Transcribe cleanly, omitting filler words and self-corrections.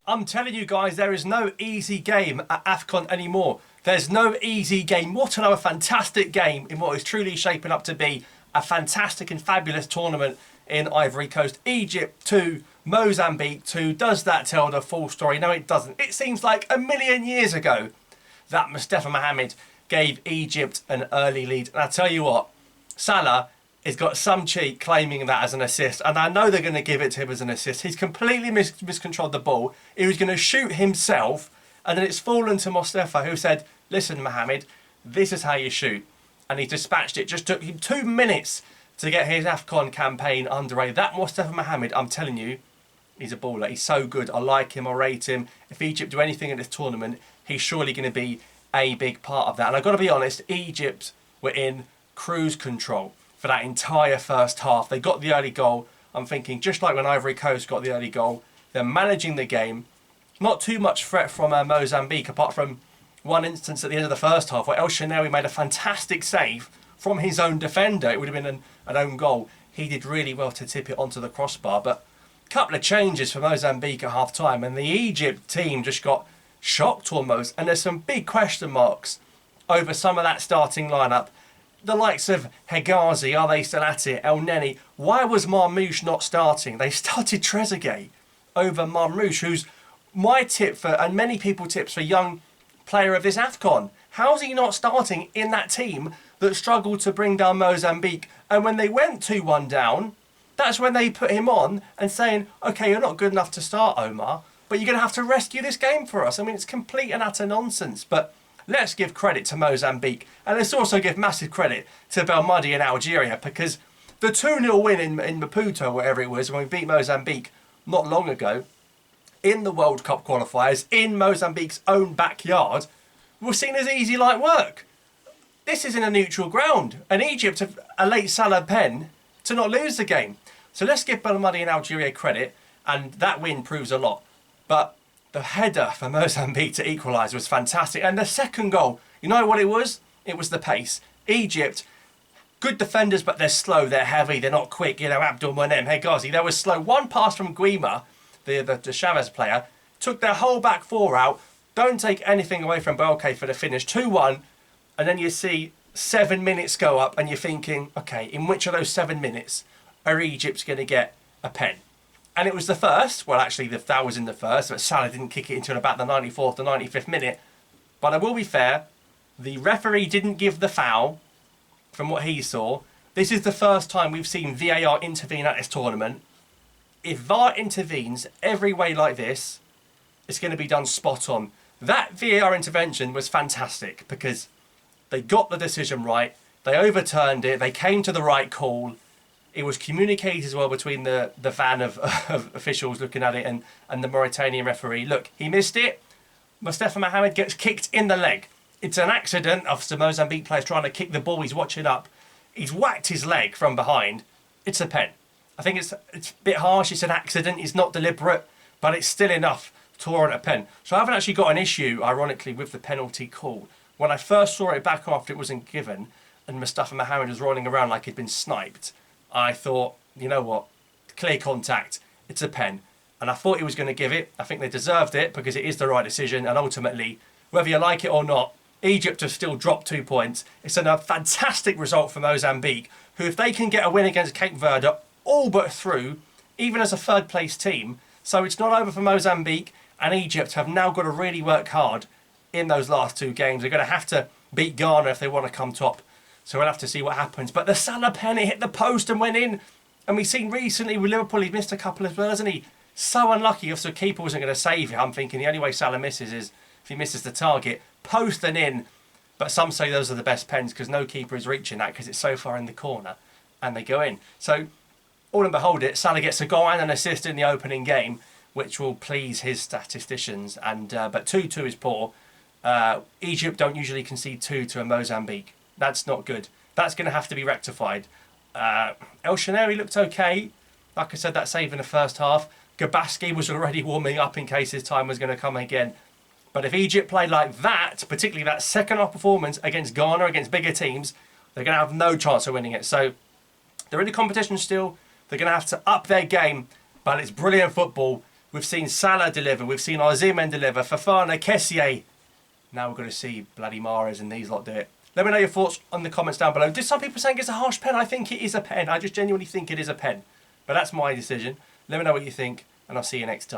I'm telling you guys, there is no easy game at AFCON anymore. There's no easy game. What another fantastic game in what is truly shaping up to be a fantastic and fabulous tournament in Ivory Coast. Egypt 2, Mozambique 2. Does that tell the full story? No, it doesn't. It seems like a million years ago that Mustafa Mohamed gave Egypt an early lead. And I tell you what, Salah has got some cheek claiming that as an assist, and I know they're going to give it to him as an assist. He's completely miscontrolled the ball. He was going to shoot himself, and then it's fallen to Mustafa, who said, listen, Mohamed, this is how you shoot. And he dispatched it. Just took him 2 minutes to get his AFCON campaign underway. That Mustafa Mohamed, I'm telling you, he's a baller. He's so good. I like him. I rate him. If Egypt do anything in this tournament, he's surely going to be a big part of that. And I've got to be honest, Egypt were in cruise control for that entire first half. They got the early goal. I'm thinking, just like when Ivory Coast got the early goal, they're managing the game. Not too much threat from Mozambique, apart from one instance at the end of the first half where Ait-Nouri made a fantastic save from his own defender. It would have been an own goal. He did really well to tip it onto the crossbar. But a couple of changes for Mozambique at half-time, and the Egypt team just got shocked almost. And there's some big question marks over some of that starting lineup. The likes of Hegazi, are they still at it? El Neni. Why was Marmoush not starting? They started Trezeguet over Marmoush, who's my tip for, and many people tips for, young player of this AFCON. How's he not starting in that team that struggled to bring down Mozambique? And when they went 2-1 down, that's when they put him on and saying, okay, you're not good enough to start, Omar, but you're going to have to rescue this game for us. I mean, it's complete and utter nonsense. But let's give credit to Mozambique. And let's also give massive credit to Belmadi in Algeria, because the 2-0 win in Maputo, wherever it was, when we beat Mozambique not long ago, in the World Cup qualifiers, in Mozambique's own backyard, was seen as easy like work. This is in a neutral ground. And Egypt have a late Salah pen to not lose the game. So let's give Belmadi in Algeria credit, and that win proves a lot. But the header for Mozambique to equalise was fantastic. And the second goal, you know what it was? It was the pace. Egypt, good defenders, but they're slow, they're heavy, they're not quick. You know, Abdul Monem, Hegazi, they were slow. One pass from Guima, the Chavez player, took their whole back four out. Don't take anything away from Belke for the finish. 2-1, and then you see 7 minutes go up, and you're thinking, okay, in which of those 7 minutes are Egypt going to get a pen? And it was the first. Well, actually, that was in the first, but Salah didn't kick it until about the 94th to 95th minute. But I will be fair, the referee didn't give the foul from what he saw. This is the first time we've seen VAR intervene at this tournament. If VAR intervenes every way like this, it's going to be done spot on. That VAR intervention was fantastic because they got the decision right. They overturned it. They came to the right call. It was communicated as well between the van of officials looking at it and the Mauritanian referee. Look, he missed it. Mustafa Mohamed gets kicked in the leg. It's an accident of some Mozambique players trying to kick the ball. He's watching up. He's whacked his leg from behind. It's a pen. I think it's a bit harsh. It's an accident. It's not deliberate, but it's still enough to warrant a pen. So I haven't actually got an issue, ironically, with the penalty call. When I first saw it back after it wasn't given and Mustafa Mohamed was rolling around like he'd been sniped, I thought, you know what, clear contact, it's a pen. And I thought he was going to give it. I think they deserved it because it is the right decision. And ultimately, whether you like it or not, Egypt have still dropped 2 points. It's a fantastic result for Mozambique, who, if they can get a win against Cape Verde, all but through, even as a third place team. So it's not over for Mozambique, and Egypt have now got to really work hard in those last 2 games. They're going to have to beat Ghana if they want to come top. So we'll have to see what happens. But the Salah pen, it hit the post and went in. And we've seen recently with Liverpool, he's missed a couple as well, hasn't he? So unlucky if the keeper wasn't going to save it. I'm thinking the only way Salah misses is if he misses the target. Post and in. But some say those are the best pens because no keeper is reaching that because it's so far in the corner. And they go in. So, all and behold it, Salah gets a goal and an assist in the opening game, which will please his statisticians. And but 2-2 is poor. Egypt don't usually concede 2 to a Mozambique. That's not good. That's going to have to be rectified. Ait-Nouri looked okay. Like I said, that save in the first half. Gabaski was already warming up in case his time was going to come again. But if Egypt play like that, particularly that second half performance against Ghana, against bigger teams, they're going to have no chance of winning it. So they're in the competition still. They're going to have to up their game, but it's brilliant football. We've seen Salah deliver. We've seen Osimhen deliver. Fofana, Kessié. Now we're going to see bloody Mahrez and these lot do it. Let me know your thoughts on the comments down below. Did some people saying it's a harsh pen? I think it is a pen. I just genuinely think it is a pen. But that's my decision. Let me know what you think, and I'll see you next time.